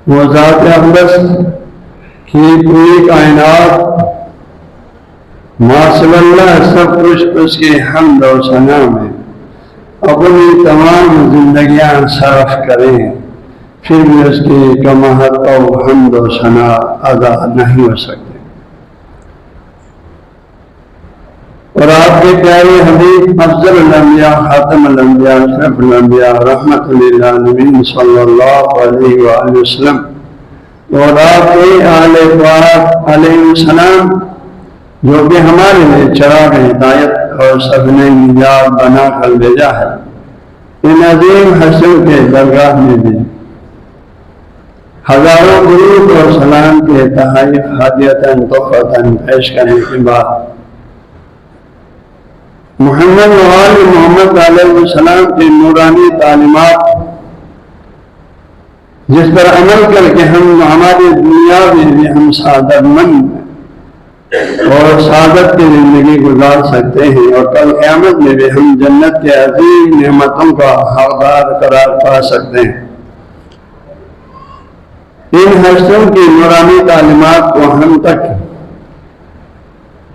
وہ ذات اقدس کی پوری کائنات ماشاء اللہ سب کچھ اس کی حمد و ثنا میں اپنی تمام زندگیاں صرف کریں، پھر بھی اس کی کما حق و حمد و ثنا ادا نہیں ہو سکتے۔ اور آپ کے پیارے حبیب افضل الانبیاء خاتم الانبیاء اشرف الانبیاء رحمت للعالمین صلی اللہ علیہ وآلہ وسلم اور آپ کے آل پاک علیہ السلام جو کہ ہمارے لیے چراغ ہدایت اور سبن نجات بنا کر بھیجا ہے، ان عظیم حسن کے درگاہ میں بھی ہزاروں درود اور سلام کے تحائف ہدیتاً تحفتاً پیش کرنے کے بعد محمد وآل محمد علیہ السلام کی نورانی تعلیمات جس پر عمل کر کے ہماری دنیا میں بھی ہم سعادت مند اور سعادت کی زندگی گزار سکتے ہیں، اور کل قیامت میں بھی ہم جنت کے عظیم نعمتوں کا حقدار قرار پا سکتے ہیں۔ ان حسنوں کی نورانی تعلیمات کو ہم تک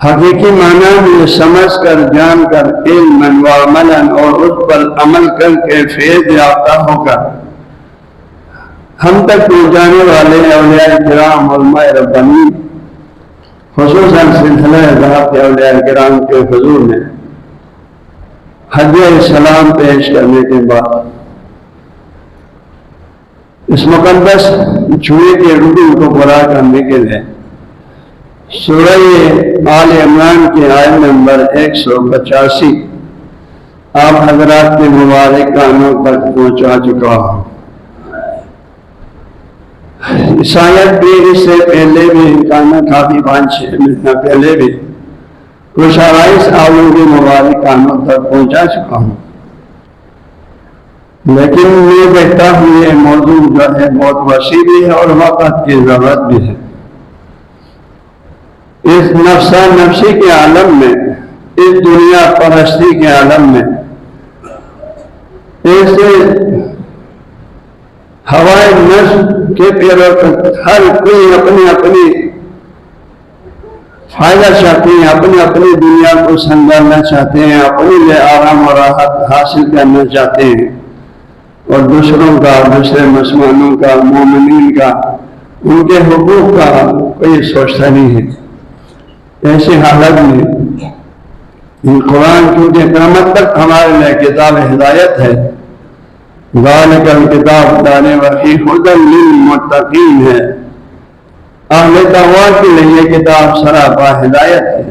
حقیقی معنی میں سمجھ کر، جان کر، علماً و عملاً اور اس پر عمل کر کے فیض یافتہ ہو کر ہم تک پہنچانے والے اولیاء کرام علماء ربانی، خصوصاً سلسلہ ذات اولیاء کرام کے حضور میں ہدیہ سلام پیش کرنے کے بعد اس مقدس جمعے کے رکن کو پورا کرنے کے لیے سورہ آل عمران کی آیت نمبر 185 آپ حضرات کے مبارک کانوں تک پہنچا چکا ہوں۔ اس آیت بھی اس سے پہلے بھی کافی 5-6 مہینہ پہلے بھی کچھ آرائش آلوں کے مبارک کانوں تک پہنچا چکا ہوں، لیکن میں دیکھتا ہوں یہ موضوع جو ہے بہت وسیع بھی ہے اور وقت کی ضرورت بھی ہے۔ اس نفسا نفسی کے عالم میں، اس دنیا پرستی کے عالم میں، ایسے ہوائے نفس کے پیروں پر ہر کوئی اپنی اپنی فائدہ چاہتے ہیں، اپنی اپنی دنیا کو سنبھالنا چاہتے ہیں، اپنے لیے آرام اور راحت حاصل کرنا چاہتے ہیں، اور دوسروں کا، دوسرے مسلمانوں کا، مومنین کا، ان کے حقوق کا کوئی سوچتا نہیں ہے۔ ایسی حالت میں قرآن کیونکہ قیامت تک ہمارے لیے کتاب ہدایت ہے، ذالک الکتاب لا ریب فیہ ھدی للمتقین ہے، اہل تقویٰ کے لیے یہ کتاب سراپا ہدایت ہے۔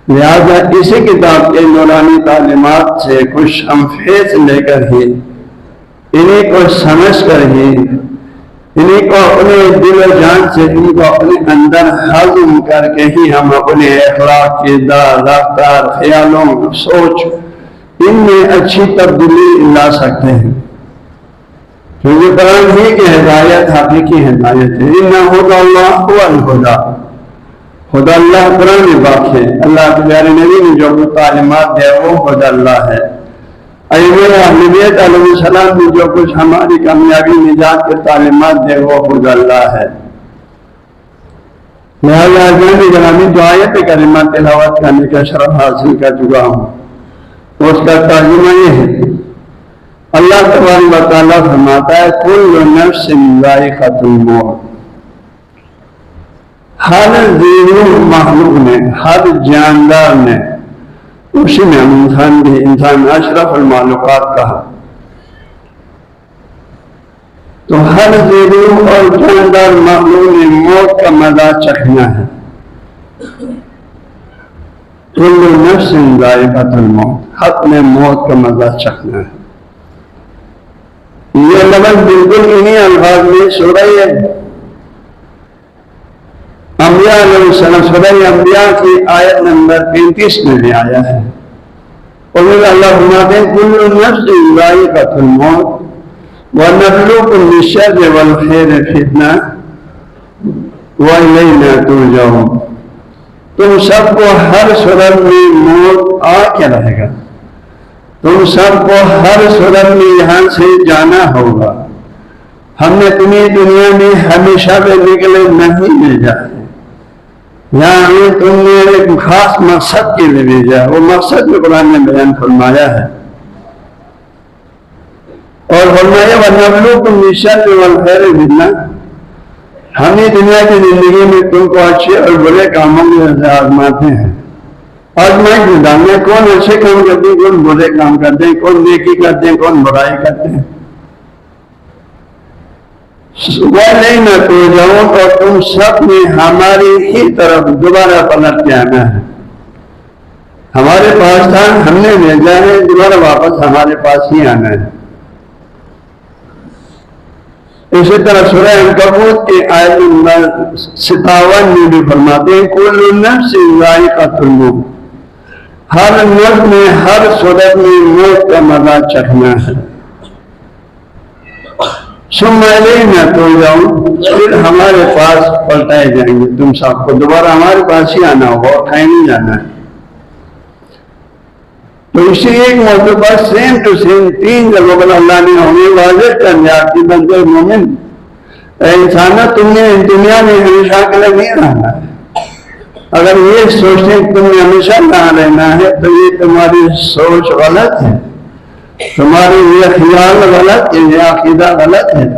لہذا اسی کتاب کے نورانی تعلیمات سے کچھ ہم فیض لے کر ہی، انہیں کو سمجھ کر ہی، انہیں کو اپنے دل و جان سے، ان کو اپنے اندر ہضم کر کے ہی ہم اپنے اخلاق کی رفتار، خیالوں، سوچ، ان میں اچھی تبدیلی لا سکتے ہیں، کیونکہ قرآن ہی کی ہدایت حقیقی ہدایت ہے۔ اِنَّ ھُدَى اللَّهِ هُوَ الْھُدَى، خدا اللہ قرآن پاک ہے، اللہ کے پیارے نبی نے جو تعلیمات دیا وہ خدا اللہ ہے۔ ائمہ اہل بیت علیہ السلام نے جو کچھ ہماری کامیابی نجات کے تعلیمات دے وہ خود اللہ ہے۔ لہذا جناب گرامی جو آیت کریمہ تلاوت کرنے کا شرف حاصل کر چکا ہوں، اس کا ترجمہ یہ ہے، اللہ تبارک و تعالیٰ فرماتا ہے کل نفس ذائقۃ الموت، ہر زندہ مخلوق نے، ہر جاندار نے، اسی میں ہم انسان بھی، انسان اشرف المخلوقات کہا، تو ہر زندہ اور جاندار مخلوق نے موت کا مزہ چکھنا ہے۔ کل نفس ذائقۃ الموت، حق میں موت کا مزہ چکھنا ہے۔ یہ لفظ بالکل انہی الفاظ میں سورہ انبیاء علیہ السلام، سورہ انبیاء کی آیت نمبر 35 میں بھی آیا ہے۔ اور اللہ فرماتے ہیں کل نفس ذائقۃ الموت وَنَبْلُوكُم بِالشَّرِّ وَالْخَيْرِ فِتْنَةً وَإِلَيْنَا تُرْجَعُونَ، تم سب کو ہر صورت میں موت آ کے رہے گا، تم سب کو ہر صورت میں یہاں سے جانا ہوگا، ہم نے تمہیں دنیا میں ہمیشہ رہنے کے لیے نہیں بھیجا ہے، یہاں ہمیں تم نے ایک خاص مقصد کے لیے بھیجا ہے، وہ مقصد میں قرآن نے بیان فرمایا ہے اور فرمایا وَنَبْلُوكُم بِالشَّرِّ وَالْخَيْرِ فِتْنَةً، ہم ہی دنیا کی زندگی میں تم کو اچھے اور برے کاموں کی وجہ سے آزماتے ہیں، آزمائش میں ڈالنے، کون اچھے کام کرتے ہیں، کون برے کام کرتے ہیں، کون نیکی کرتے ہیں، کون برائی کرتے ہیں۔ وَإِلَيْنَا تُرْجَعُونَ، اور تم سب نے ہماری ہی طرف دوبارہ پلٹ کے آنا ہے، ہمارے پاس تھا، ہم نے بھیجا ہے، دوبارہ واپس ہمارے پاس ہی آنا ہے۔ اسی طرح سورہ عنکبوت کی آیت نمبر 57 میں بھی فرماتے ہیں کُلُّ نَفْسٍ ذَائِقَةُ الْمَوْتِ، ہر نفس نے ہر صورت میں موت کا مزہ چکھنا ہے۔ ثُمَّ إِلَيْنَا تُرْجَعُونَ، پھر ہمارے پاس پلٹائے جائیں گے، تم سب کو دوبارہ ہمارے پاس ہی آنا ہوگا، کہیں نہیں جانا ہے۔ تو اسی ایک موضوع پر سیم ٹو سیم 3 جگہوں پر اللہ نے ہمیں واضح کر دیا کہ بندے مومن، اے انسانوں، تم نے دنیا میں ہمیشہ کے لیے نہیں رہنا ہے۔ اگر یہ سوچیں کہ تم نے ہمیشہ نہ رہنا ہے تو یہ تمہاری سوچ غلط ہے، تمہاری یہ خیال غلط ہے، یہ عقیدہ غلط ہے۔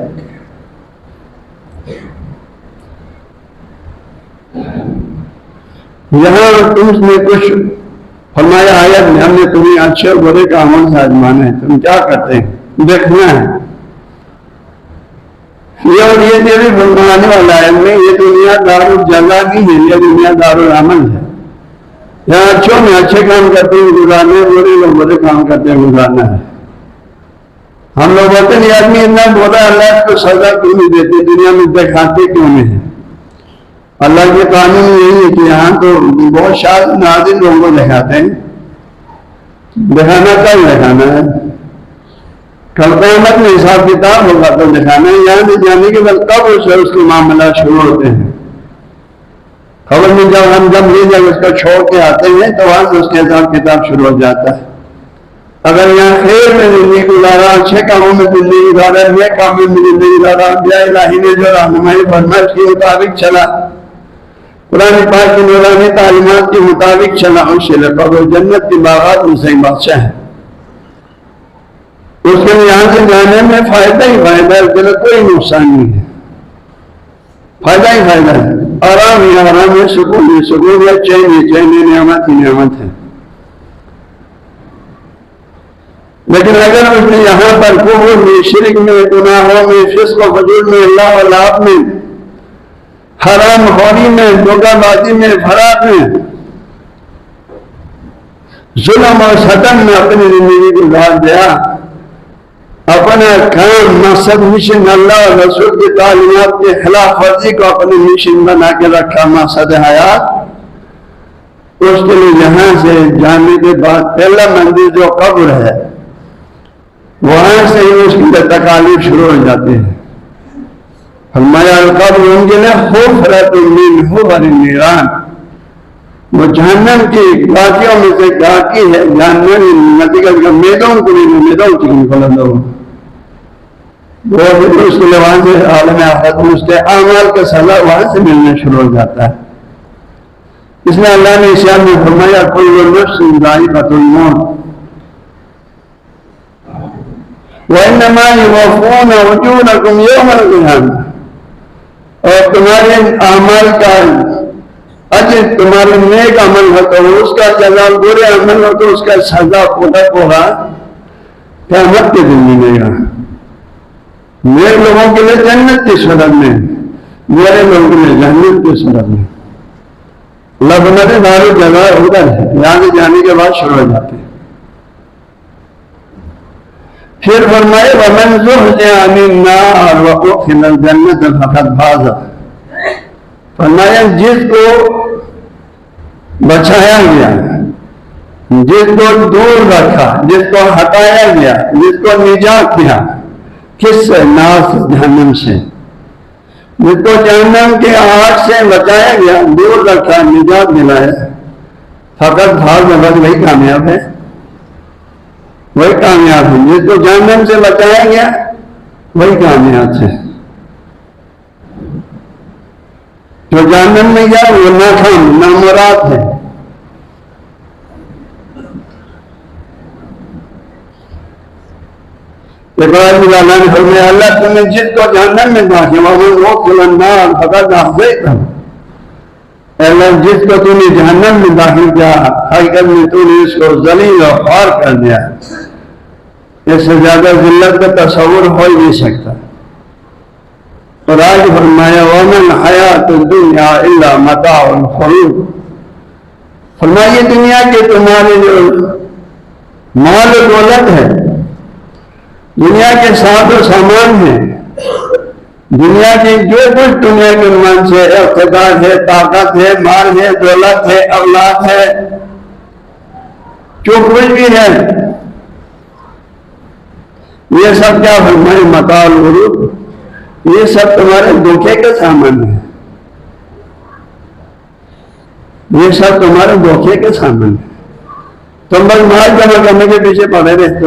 یہاں تم نے کچھ فرمایا آیت میں ہم نے تمہیں اچھے اور برے کاموں سے آزمانا ہے، تم کیا کرتے ہیں دیکھنا ہے۔ یہ اور یہ بھی فرمانے والا ہے میں، یہ دنیا دارالجزا نہیں ہے، یہ دنیا دارالعمل ہے۔ یہاں اچھوں میں اچھے کام کرتے ہیں گزارنا ہے، برے لوگ برے کام کرتے ہیں گزارنا ہے۔ ہم لوگ بولتے ہیں یہ آدمی اتنا برا، اللہ اس کو سزا کیوں نہیں دیتے، دنیا میں دکھاتے کیوں نہیں ہے؟ اللہ کے قانون یہی ہے کہ یہاں تو بہت شاد نادر لوگوں کو دکھاتے ہیں، دکھانا کل دکھانا ہے، کل قیامت میں حساب کتاب ہوگا تو دکھانا ہے، یہاں سے جانے کے بعد کب اس کے معاملات شروع ہوتے ہیں، خبر میں جب یہ جب اس کو چھوڑ کے آتے ہیں تو وہاں سے اس کے حساب کتاب شروع ہو جاتا ہے۔ اگر یہاں خیر میں زندگی گزارا، اچھے کاموں میں زندگی گزارا، نیک کاموں میں زندگی گزارا، انبیاء الہی نے جو رہنمائی فرمائی کے مطابق چلا، قرآن پاک کی نورانی تعلیمات کے مطابق چلا، اس سے لقب جنت کی باغات میں سے بادشاہ ہے۔ اس کے یہاں سے جانے میں فائدہ ہی فائدہ ہے، اس کے لیے کوئی نقصان نہیں ہے، فائدہ ہی فائدہ ہے، آرام ہی آرام ہے، سکون ہی سکون ہے، چین ہی چین ہے، نعمت ہی نعمت ہے۔ لیکن اگر اس نے یہاں پر کفر میں، شرک میں، گناہوں میں، فسق و فجور میں، اللہ و لعب میں، حرام خوری میں، دھوکہ بازی میں، فراق میں، ظلم اور ستم میں اپنی زندگی گزار دیا، اپنا کام مقصد مشن اللہ اور رسول کی تعلیمات کے خلاف ورزی کو اپنے مشن بنا کے رکھا مقصد حیات، اس کے لیے یہاں سے جانے کے بعد پہلا منزل جو قبر ہے، وہاں سے ہی اس کی تکالیف شروع ہو جاتی ہے۔ فرمایا القبر ان کے لیے حفرۃ من حفر النیران، وہ جہنم کی گاٹیوں میں سے گاٹی ہے، جہنم نتیجہ میدوں کو نہیں، میدوں کی نکل دو وہ اس کے لیے وہاں سے عالم آخرت میں اس کے اعمال کا سزا وہاں سے ملنا شروع ہو جاتا ہے۔ اس میں اللہ نے اشارہ میں فرمایا کل نفس ذائقۃ الموت وَإِنَّمَا يُوَفُّونَ أُجُورَكُمْ يَوْمَ الْقِيَامَةِ، اور تمہارے اعمال کا اجر، تمہارے نیک عمل ہو تو اس کا جزا، برے عمل ہو تو اس کا سزا پورا قیامت کے دن ملے گا۔ نیک لوگوں کے لیے جنت کی صورت میں، برے لوگوں کے لیے جہنم کی صورت میں۔ لبنت دار جگہ ادھر ہے، یہاں سے جانے کے بعد شروع ہو جاتے ہیں۔ پھر فرمائے وَمَنْ زُحْزِحَ عَنِ النَّارِ وَأُدْخِلَ الْجَنَّةَ فَقَدْ فَازَ، فرمایا جس کو بچایا گیا، جس کو دور رکھا، جس کو ہٹایا گیا، جس کو نجات دیا، کس سے؟ نار سے، جہنم سے، جس کو جہنم کے آگ سے بچایا گیا، دور رکھا، نجات دلایا، فقط فاز، بس وہی کامیاب ہے، وہی کامیاب ہے۔ جس کو جہنم سے بچایا گیا وہی کامیاب ہے۔ جو جہنم میں گیا وہ ناکام نامراد ہے. ابراہیم علیہ السلام نے فرمایا اللہ تم نے جس کو جہنم میں داخل وہ النار فقد اخزیتہ. اللہ جس کو تو نے جہنم میں داخل کیا حقیقت میں تو نے اس کو ذلیل اور خوار کر دیا. اس سے زیادہ ذلت کا تصور ہو ہی نہیں سکتا. اور آج فرمایا وَمَا الْحَيَاةُ الدُّنْيَا إِلَّا مَتَاعُ الْغُرُورِ. فرمایا یہ دنیا کے تمہارے جو مال و دولت ہے، دنیا کے ساز و سامان ہے، دنیا کی جو کچھ دنیا کے من سے اقتدار ہے، طاقت ہے، مال ہے، دولت ہے، اولاد ہے، جو کچھ بھی ہے، یہ سب کیا فرمائے متاع الغرور، یہ سب تمہارے دھوکے کا سامان ہے. یہ سب تمہارے دھوکے کے سامان ہے. تم بس مال جمع کرنے کے پیچھے پڑے رہتے.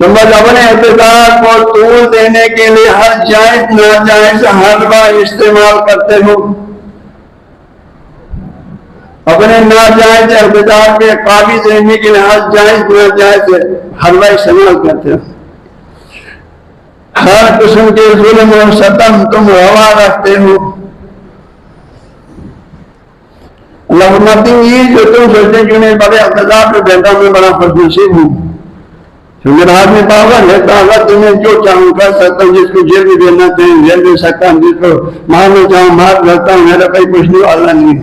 تم بس اپنے اقتدار کو طول دینے کے لیے ہر جائز ناجائز حربہ استعمال کرتے ہو. اپنے ناجائز اقتدار کے قابض رہنے کے لیے ہر جائز ناجائز حربہ استعمال کرتے ہو. ہر قسم کے ظلم و ستم تم روا رکھتے ہو. اللہ فرماتے ہیں یہ جو تم سوچتے کہ میں بڑے اقتدار پہ بیٹھا میں بڑا خوش نصیب ہوں، جو میرے ہاتھ میں پاور ہے، طاقت تمہیں جو چاہوں کر سکتا ہوں، جس کو جیل بھی دینا چاہوں جیل دے سکتا ہوں، جس کو مارنا چاہوں مار سکتا ہوں، میرا کوئی پوچھنے والا نہیں.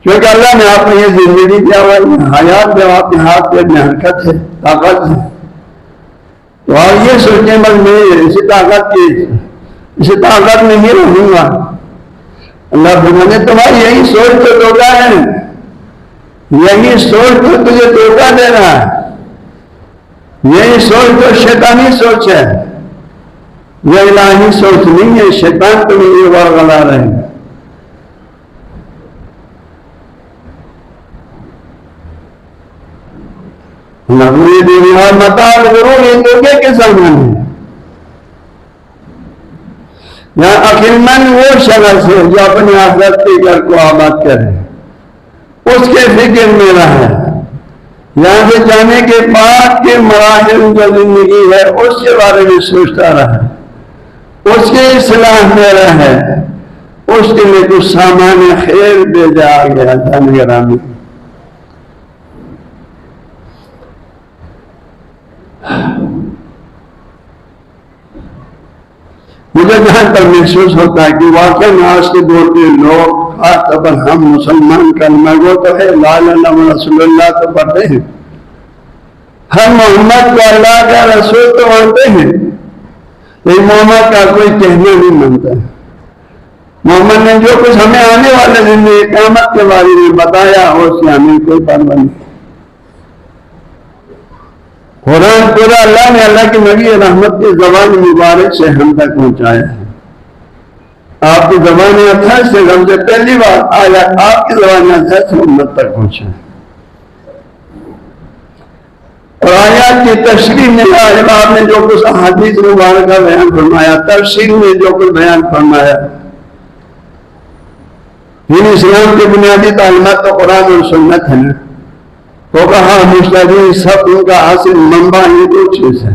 کیونکہ اللہ نے آپ کو یہ زندگی دیا ہوا ہے، حیات جو آپ کے ہاتھ پہ میں حرکت ہے، طاقت ہے. تو آپ یہ سوچیں بس میں اسی طاقت میں ہی رہوں گا. اللہ فرماتے ہیں تمہاری یہی سوچ تو دھوکہ ہے، یہی سوچ تو تجھے دھوکہ دے رہا ہے، یہی سوچ تو شیطانی سوچ ہے، یہ الہی سوچ نہیں ہے. شیطان تمہیں یہ ورغلا رہے ہیں. نغوی دنیا متاع الغرور یہ دھوکے کے سامان ہے. یہاں عقلمند وہ شخص ہے جو اپنے آخرت کے گھر کو آباد کرے، اس کے فکر میں رہے، یہاں سے جانے کے بعد کے مراحل جو زندگی ہے اس کے بارے میں سوچتا رہے، اس کے اصلاح میں رہے، اس کے لیے کچھ سامان خیر دے جا گیا. جان گرامی مجھے جہاں تک محسوس ہوتا ہے کہ واقعی آج کے دور کے لوگ خاص طور پر ہم مسلمان کلمہ گو تو ہے، لا الہ الا اللہ رسول اللہ تو پڑھتے ہیں، ہم محمد کو اللہ کا رسول تو مانتے ہیں، لیکن محمد کا کوئی کہنا نہیں مانتا ہے. محمد نے جو کچھ ہمیں آنے والے دن میں قیامت کے بارے میں بتایا اس سے ہمیں کوئی پرواہ نہیں. قرآن پورا اللہ نے اللہ کے نبی رحمت کی زبان مبارک سے ہم تک پہنچایا ہے. آپ کی زبان اطہر سے ہم سے پہلی بار آیا، آپ کی زبان اطہر سے امت تک پہنچا. اور آیات کی تشریح میں آپ نے جو کچھ احادیث مبارکہ بیان فرمایا، تفسیر میں جو کچھ بیان فرمایا، دین اسلام کے بنیادی تعلیمات تو قرآن اور سنت ہے نا. تو کہا مجتہدین سب ان کا حاصل منبع یہ دو چیز ہے،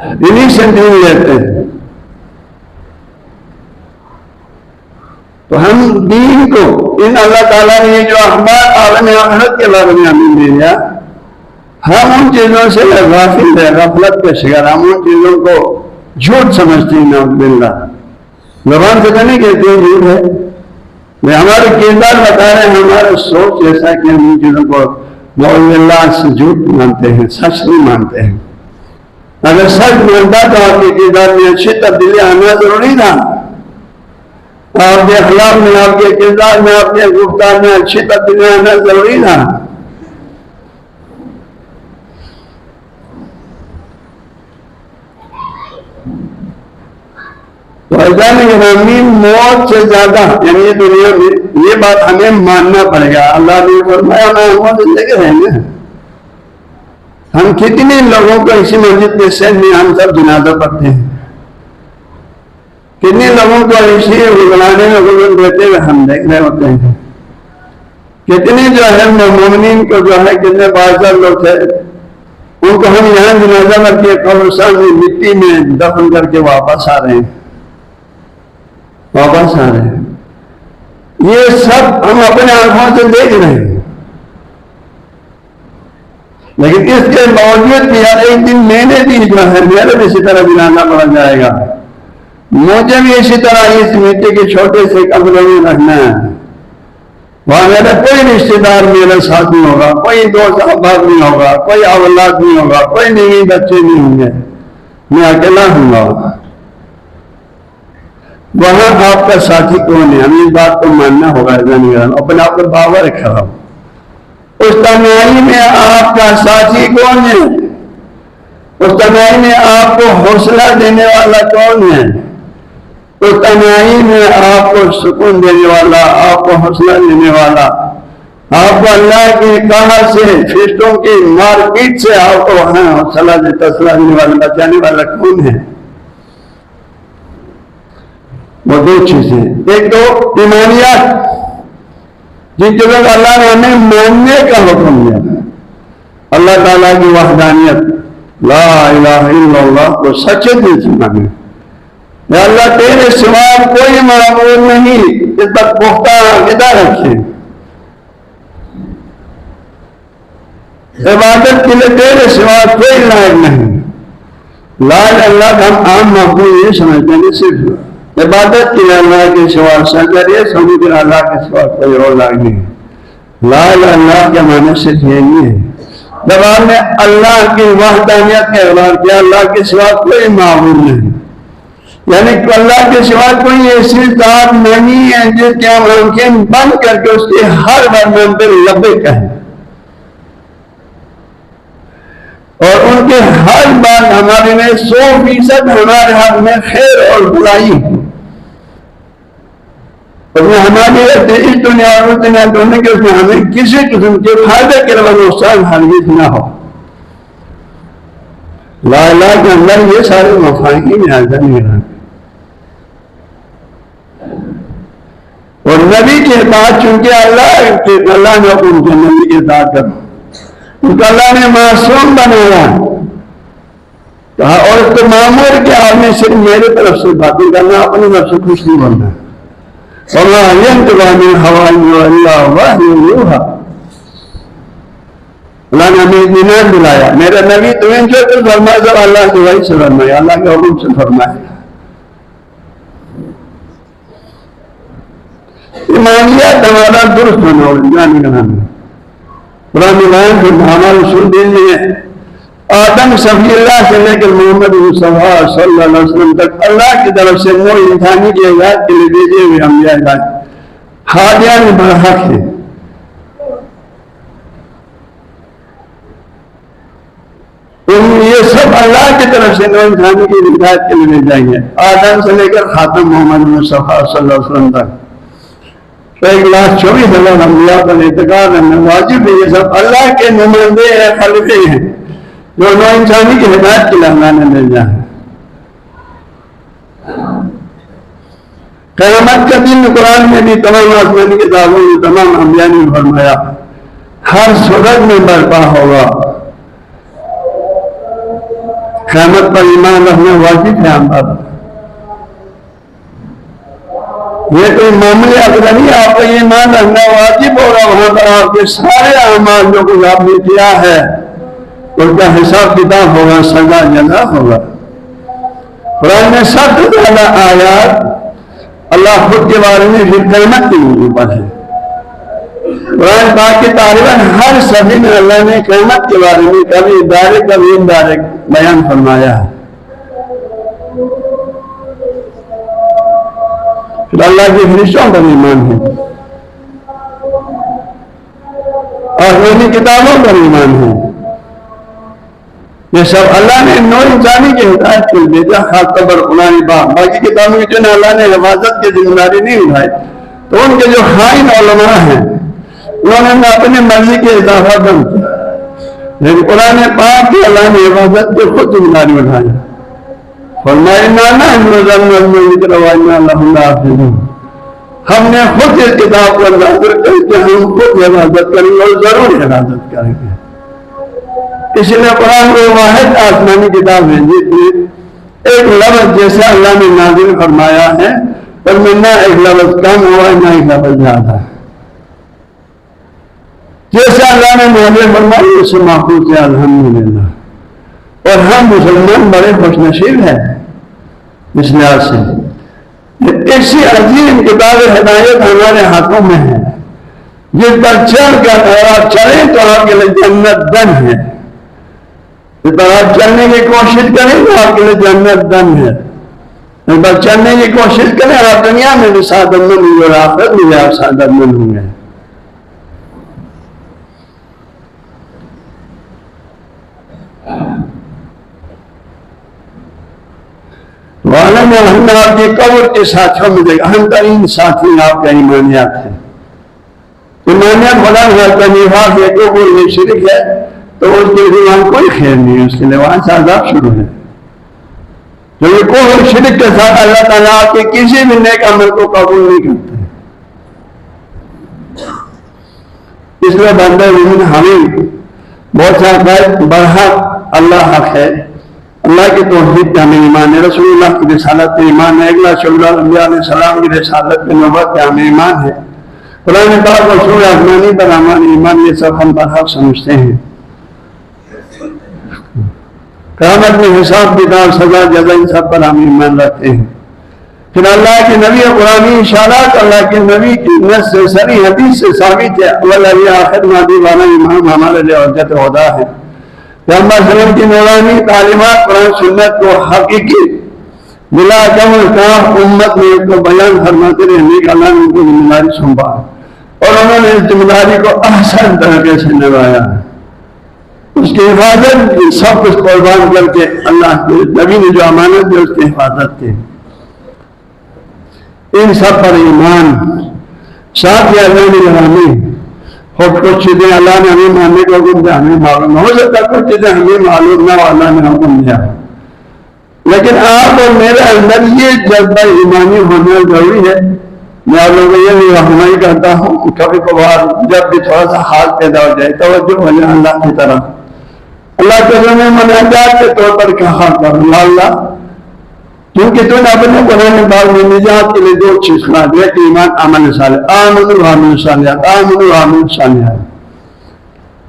انہی سے دین لیتے ہیں. تو ہم دین کو ان اللہ تعالیٰ نے جو اخبار عالم آخرت کے بارے میں ہمیں دیا، ہم ان چیزوں سے غافل ہے، غفلت کے شکار، ہم ان چیزوں کو جھوٹ سمجھتے ہیں. نعوذ باللہ، زبان سے نہیں کہتے ہیں جھوٹ ہے، میں ہمارے کردار بتا رہے ہیں، ہمارا سوچ ایسا کہ ہم ان چیزوں کو نعوذ باللہ سے جھوٹ مانتے ہیں، سچ نہیں مانتے ہیں. اگر سچ مانتا تو آپ کے کردار میں اچھی تبدیلی آنا ضروری تھا، آپ کے اخلاق میں، آپ کے کردار میں، آپ کے گفتار میں اچھی تبدیلی آنا ضروری تھا. تو ایسا نہیں، موت سے زیادہ یعنی یہ دنیا میں یہ بات ہمیں ماننا پڑے گا. اللہ نے فرمایا میں ہوں زندگی رہیں گے، ہم کتنے لوگوں کو اسی مسجد کے سین میں ہم سب جنازہ پڑھتے ہیں، کتنے لوگوں کو اسی گلانے میں غسل دیتے ہوئے ہم دیکھ رہے ہوتے ہیں، کتنے جو ہے مومنین کو جو ہے کتنے باعزت لوگ تھے ان کو ہم یہاں جنازہ کر کے قبرستان میں مٹی میں دفن کر کے واپس آ رہے ہیں، یہ سب ہم اپنے آنکھوں سے دیکھ رہے ہیں، لیکن اس کے باوجود بھی یار ایک دن میں نے بھی جو ہے میرے بھی اسی طرح جنازہ پڑا جائے گا، مجھے بھی اسی طرح اس مٹی کے چھوٹے سے کمرے میں رہنا ہے، وہاں میرا کوئی رشتے دار میرے ساتھ نہیں ہوگا، کوئی دوست احباب نہیں ہوگا، کوئی اولاد نہیں ہوگا، کوئی نیوی بچے نہیں ہوں گے، میں اکیلا ہوں گا۔ وہاں آپ کا ساتھی کون ہے؟ ہمیں اس بات کو ماننا ہوگا، اپنے آپ کو باور رکھا ہو اس تنہائی میں آپ کا ساتھی کون ہے؟ اس تنہائی میں آپ کو حوصلہ دینے والا کون ہے؟ اس تنہائی میں آپ کو سکون دینے والا، آپ کو حوصلہ دینے والا، آپ کو اللہ کی قہر سے، فرشتوں کی مار پیٹ سے آپ کو وہاں حوصلہ تسلا دینے والا، بچانے والا کون ہے؟ وہ دو چیزیں، ایک تو ایمانیات، جن کے لوگ اللہ نے ہمیں ماننے کا حکم دیا، اللہ تعالیٰ کی وحدانیت، لا الہ الا اللہ کو سچے دل سے مانے، یا اللہ تیرے سوا کوئی معبود نہیں، اس پر پختہ عقیدہ رکھے، عبادت کے لیے تیرے سوا کوئی لائق نہیں، لا الہ الا اللہ کا ہم عام معبود یہ سمجھتے ہیں، صرف عبادت کے لیے اللہ کے سوا سجدہ یہ سمجھ کر اللہ کے سوا کوئی اور لائق نہیں، لا الہ الا اللہ کے معنی صرف یہی ہے، جب آپ نے اللہ کی وحدانیت کا اعلان کیا، اللہ کے سوا کوئی معبود نہیں، یعنی کہ اللہ کے سوا کوئی ایسی ذات نہیں ہے جس کے ہم آنکھیں بند کر کے اس کے ہر فرمان پہ لبیک کہیں اور ان کے ہر بات ہمارے میں 100% ہمارے ہاتھ میں خیر اور بلائی، اور میں ہماری اس دنیا اور اس دنیا دونوں کے اس میں ہمیں کسی قسم کے فائدے کے علاوہ نقصان ہرگز نہ ہو۔ لا الہ کے اندر یہ سارے مفاہیم حاضر نہیں رہتے، اور نبی کے اطاعت چونکہ اللہ نے حکم کیا نبی کی اطاعت کرو، کیونکہ اللہ نے معصوم بنایا، کہا اور اس کو معمور کیا آپ نے صرف میرے طرف سے باتیں کرنا، اپنی طرف سے کچھ نہیں بولنا، وَمَا يَنْطِقُ عَنِ الْهَوَىٰ إِنْ هُوَ إِلَّا وَحْيٌ يُوحَىٰ۔ اللہ نے ہمیں اطمینان دلایا، میرا نبی تمہیں جو کچھ فرمائے سب اللہ کی وحی سے فرمائے، اللہ کے حکم سے فرمائے۔ ایمانیات ہمارا درست ہونا ہو جانے کا نام ہے، قرآن بیان کے ہمارا رسول دین میں آدم صفی اللہ سے لے کر محمد مصطفیٰ صلی اللہ علیہ وسلم تک اللہ کی طرف سے وہ انسانی کی ہدایت کے لیے بھیجے ہوئے انبیاء ہدایت ہادیان برحق ہیں، یہ سب اللہ کی طرف سے نو انسانی کی ہدایت کے لیے بھیجائیں گے، آدم سے لے کر خاتم محمد مصطفیٰ صلی اللہ علیہ وسلم تک 1,24,000 انبیاء پر اعتقاد کرنا واجب ہے، یہ سب اللہ کے نمائندے ہیں، خلیفے ہیں جو نو انسانی کی ہدایت کے لیے اللہ نے بھیجا ہے۔ قیامت کا دن قرآن میں بھی تمام آسمانی کتابوں میں تمام انبیاء نے فرمایا ہر صورت میں برپا ہوگا، قیامت پر ایمان رکھنا واجب ہے ہم پر، یہ کوئی معمولی عقیدہ نہیں، آپ کو ایمان رکھنا واجب ہوگا، وہاں پر آپ کے سارے اعمال جو کچھ آپ نے کیا ہے اس کا حساب کتاب ہوگا، سزا جزا ہوگا۔ قرآن میں سب سے زیادہ آیات اللہ خود کے بارے میں پھر قیامت کے موضوع پر ہے، قرآن پاک کی تقریباً ہر صفحے میں اللہ نے قیامت کے بارے میں کبھی ڈائریکٹ کبھی انڈائریکٹ بیان فرمایا ہے۔ پھر اللہ کے فرشتوں پر ایمان ہے، آسمانی کتابوں پر ایمان ہے، یہ سب اللہ نے نو انسانی کی ہدایت کے لیے بھیجا، خاص طور پر قرآن پاک۔ باقی کتابوں کی جو اللہ نے حفاظت کی ذمہ داری نہیں اٹھائی تو ان کے جو خائن علماء ہیں انہوں نے اپنی مرضی کے اضافہ کم کیا، لیکن قرآن پاک کی اللہ نے حفاظت کے خود ذمہ داری اٹھائی، فرمایا ہم نے خود اس کتاب کو نازل کر کے ہم خود حفاظت کریں گے اور ضرور حفاظت کریں گے۔ اس لیے قرآن کو واحد آسمانی کتاب بھیجی تھی، ایک لفظ جیسے اللہ نے نازل فرمایا ہے پر میں نہ ایک لفظ کم ہوا نہ ایک لفظ زیادہ، جیسے اللہ نے نازل فرمایا اس سے محفوظ ہے الحمدللہ۔ اور ہم مسلمان بڑے خوش نصیب ہیں اس لحاظ سے، ایسی عظیم کتاب ہدایت ہمارے ہاتھوں میں ہے جس پر چل کر اگر آپ چلیں تو آپ کے لیے جنت دن ہے، اس پر آپ چلنے کی کوشش کریں تو آپ کے لیے جنت دن ہے، اس پر چلنے کی کوشش کریں آپ دنیا میں بھی سعادت مند ہوں گے اور آخرت میں بھی آپ سعادت مند ہوں گے۔ معلوم ہے ہم نے آپ کی قبر کے ساتھیوں میں دیکھا، اہم ترین ساتھی آپ کا ایمانیات ہے۔ ایمانیات خدا کا نفاق ہے، کفر ہے، شرک ہے تو اس کے ایمان کوئی خیر نہیں ہے، اس کے لیے وہاں سے عذاب شروع ہے۔ جو یہ کفر شرک کے ساتھ اللہ تعالیٰ آپ کے کسی بھی نیک عمل کو قبول نہیں کرتے، اس لیے بندہ مومن ہمیں بہت سا قائد برحق اللہ حق ہے، اللہ کی توحید کا ہمیں ایمان ہے، رسول اللہ کی رسالت پہ ایمان ہے، اگلا صلی اللہ علیہ وسلم کی رسالت پہ نبوت پہ ہمیں ایمان ہے، قرآن پاک اور سورہ آسمانی پر ہمارا ایمان، یہ سب ہم برحق سمجھتے ہیں۔ قیامت میں حساب کتاب سزا جزا ان سب پر ہم ایمان رکھتے ہیں۔ پھر اللہ کے نبی قرآنی اشارات اللہ کے نبی کی نص سے صریح حدیث سے ثابت ہے، اول آخر مادی والا امام ہمارے لیے حجت خدا ہے۔ پیغمبر صلی اللہ علیہ وسلم کی نورانی تعلیمات قرآن سنت کو حقیقی بلا کم کام امت میں ایک کو بیان فرماتے رہنے کا اللہ نے ان کو ذمہ داری سونپا اور انہوں نے اس ذمہ داری کو احسن طریقے سے نبھایا، اس کی حفاظت کی سب کچھ قربان کر کے اللہ کے نبی نے جو امانت دی اس کی حفاظت کی۔ ان سب پر ایمان ساتھ یا گرامی کچھ چیزیں اللہ نے ہمیں ماننے کا حکم دیا، ہمیں معلوم ہو سکتا کچھ چیزیں ہمیں معلوم نہ ہو، اللہ نے حکم دیا، لیکن آپ اور میرے اندر یہ جذبہ ایمانی ہونا ضروری ہے۔ میں آپ لوگوں کو یہ رہنمائی کرتا ہوں، کبھی کبھار جب بھی تھوڑا سا حال پیدا ہو جائے توجہ ہو جائے اللہ کی طرف، اللہ کے میں مناجات کے طور پر کہا کروں اللہ کیونکہ تو نے اپنے قرآن پاک میں نجات کے لیے دو چیز کھلا دیا کہ ایمان عمل صالح، آمنوا وعملوا الصالحات، آمنوا وعملوا الصالحات۔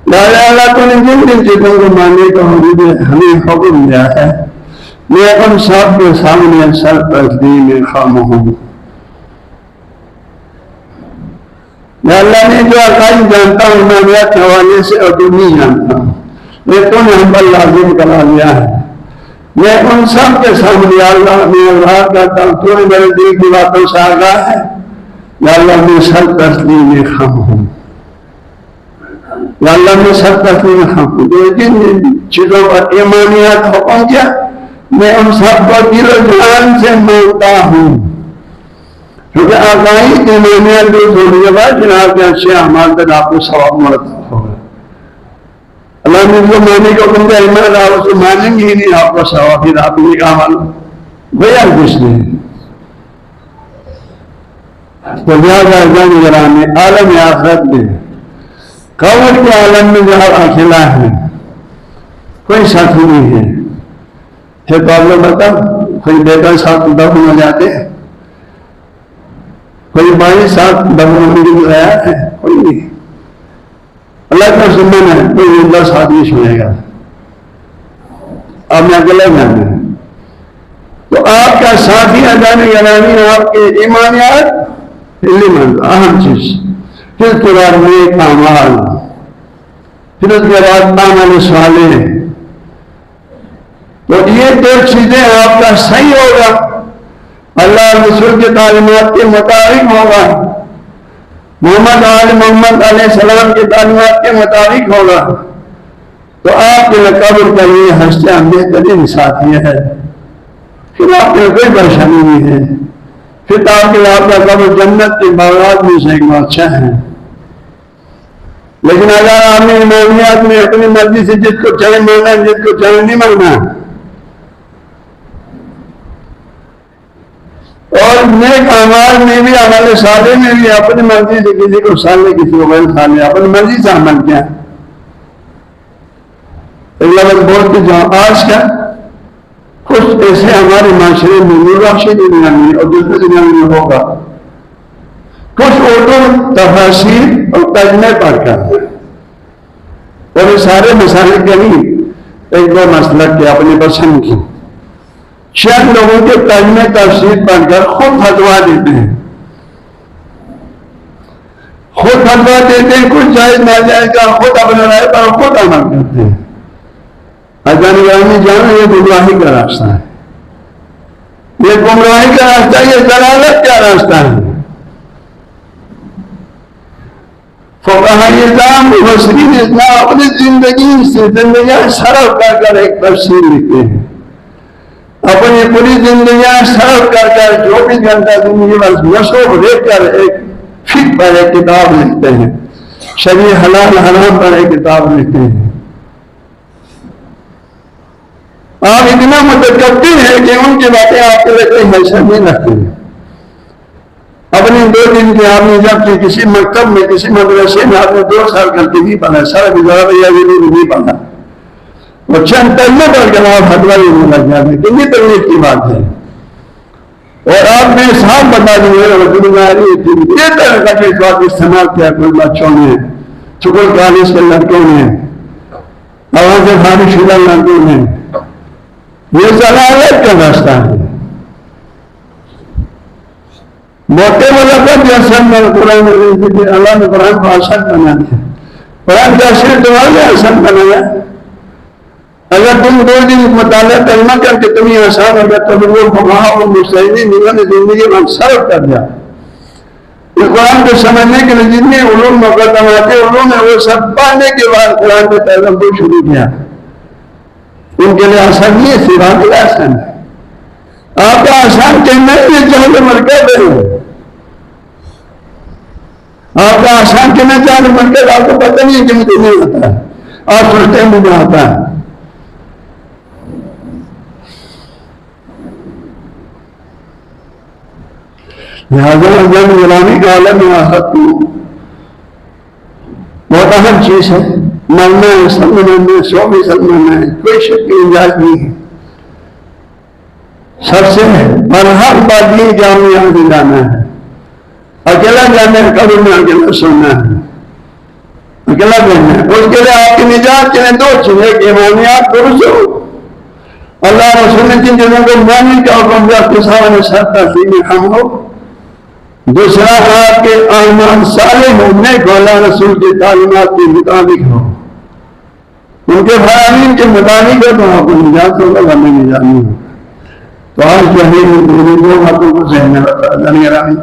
اللہ تو نے جن جن چیزوں کو ماننے کا ہمیں حکم دیا ہے، میں ان سب کے سامنے سر تسلیم خاموش ہوں۔ میں اللہ نے جو عقائد جانتا ہوں میں میرے حوالے سے اور جو نہیں جانتا ہوں، میں تو نے ہم پر لازم کرا لیا ہے۔ میں ان سب کے سامنے اللہ میں اظہار کرتا ہوں تو نے میرے دل کی باتوں سے آگاہ ہے، یا اللہ میں سر تسلیم خاموش ہوں، یا اللہ میں سر تسلیم خاموش ہوں۔ جو جن چیزوں پر ایمانیات حکم کیا میں ان سب کو دل و جان سے مانتا ہوں، کیونکہ آگاہی ایمانیات بھی ضروری ہے جناب کے اچھے اعمال پر آپ کو ثواب مرتب ہوگا۔ اللہ نے جو ماننے کو حکم دیا ایمان آپ اسے مانیں گے ہی نہیں، آپ کو ثواب پھر آپ نے کہا عمل گویا کچھ نہیں۔ تو لہٰذا گرامی عالم آخرت میں قبر کے عالم میں جو اکیلا ہے کوئی ساتھی نہیں ہے۔ پھر تو آپ لوگ بتاؤ کوئی بیٹا ساتھ دفن ہو جاتے ہیں، کوئی بھائی ساتھ دفن ہونے کے لیے آیا ہے، کوئی نہیں۔ اللہ کا سمن ہے کوئی زندہ ساتھ نہیں چھوڑے گا، آپ نے اکیلا جانا ہے۔ تو آپ کا ساتھی ادانے گرامی آپ کے ایمانیات اہم چیز، پھر اس کے بعد نیک اعمال، پھر اس کے بعد عمل صالح۔ تو یہ دو چیزیں آپ کا صحیح ہوگا، اللہ رسول کی تعلیمات کے مطابق ہوگا، محمد علیہ السلام کی تعلیمات کے مطابق ہوگا، تو آپ کے قبر کا یہ ہستے بہترین ساتھی ہے، پھر آپ کے کوئی پریشانی نہیں ہے، پھر آپ کے آپ کا قبر جنت کے باغات میں سے ایک بادشاہ ہے۔ لیکن اگر آپ نے ایمانیات میں اپنی مرضی سے جس کو چاہے ماننا، جس کو چاہے نہیں ماننا، اور نیک اعمال میں بھی، عمل صالح میں بھی اپنی مرضی سے کسی کو سالے، کسی کو غیر سالے، اپنی مرضی سے عمل کیا، لفظ بول کے جہاں آج کا کچھ ایسے ہمارے معاشرے میں نوراشی دنیا میں اور دوسرے دنیا میں ہوگا، کچھ اردو تفاسیر اور ترجمے پڑھ کر، اور یہ سارے مسائل کے نہیں، ایک دو مسلک کے اپنی پسند کی شاید لوگوں کے ترجمے تفسیر پڑھ کر خود فتوا دیتے ہیں، خود فتوا دیتے ہیں، کچھ جائز ناجائز کا خود اپنے رائے پر خود عمل کرتے ہیں۔ اجانب جانا یہ گمراہی کا راستہ ہے، یہ گمراہی کا راستہ، یہ ضلالت کا راستہ ہے۔ فقہاء اعظام مفسرین اسلام اپنی زندگی سے زندگیاں صرف کر کر ایک تفسیر لکھتے ہیں، اپنی پوری زندگیاں صرف کر کر 24 گھنٹہ زندگی بس مصروف رہ کر ایک فقہ پر ایک کتاب لکھتے ہیں، شرع حلال حرام پر ایک کتاب لکھتے ہیں۔ آپ اتنا متکبر ہیں کہ ان کی باتیں آپ کے لیے کوئی حیثیت نہیں رکھتے ہیں۔ اپنی 2 دن کے آپ نے جب کہ کسی مکتب میں، کسی مدرسے میں آپ نے 2 سال کر کے نہیں پڑھا، سارا گزارا نہیں پڑھا، اور چند ترجمے پڑھ کر آپ فتوا دینے لگ جاتے، کتنی تکلیف کی بات ہے۔ اور آپ نے صاف بتا دیا یہ طرح کا بات استعمال کیا کوئی بچوں نے، سکول کالج کے لڑکوں نے، وہاں سے خارج شدہ لڑکوں نے، یہ ضلالت کا راستہ ہے۔ موٹے ملکت جیسا قرآن، اللہ نے قرآن کو آسان بنا دیا، قرآن کا اثر تمہارے آسان بنایا۔ اگر تم 2 دن مطالعہ کرنا کر کے تمہیں آسان ہوگا تو وہ فقہاء اور مجتہدین نے زندگی میں صرف کر دیا۔ اس قرآن کو سمجھنے کے لیے جتنے علوم مقدمات علوم ہیں وہ سب پڑھنے کے بعد قرآن کو تدبر شروع کیا۔ ان کے لیے آسان نہیں ہے، سوا کے لیے آسان ہے۔ آپ کا آسان کہنا ہے یہ جہل مرکز ہے، آپ کا آسان کہنا جہل مرکز، آپ کو پتہ نہیں ہے کہ مجھے نہیں آتا ہے، آپ سوچتے ہیں مجھے آتا ہے۔ لہٰذا جب غلامی کا عالم میں آخت بہت اہم چیز ہے، مرنا ہے، سلمنا ہے، 100 سلمنا ہے، کوئی شک کی گنجائش نہیں ہے۔ سب سے برحق بات یہ کہ ہمیں یہاں سے جانا ہے، اکیلا جانا ہے، قبر میں اکیلا سونا ہے، اکیلا جانا ہے۔ اس کے لیے آپ کی نجات کے لیے 2 چیزیں، ایک ایمانیات درست ہو، اللہ رسول نے جن چیزوں کو ماننے کا حکم دیا اس کے سامنے سب تسلیم ہم ہو، دوسرا آپ کے اعمال صالح ہونے کو اللہ رسول کی تعلیمات کے مطابق ہو، ان کے فرامین کے مطابق ہے، تو آپ کو نجات ہوگا، ہمیں نجات نہیں ہوگا۔ تو آج جو ہے 2 باتوں کو ذہن میں رکھا جانے گرامی،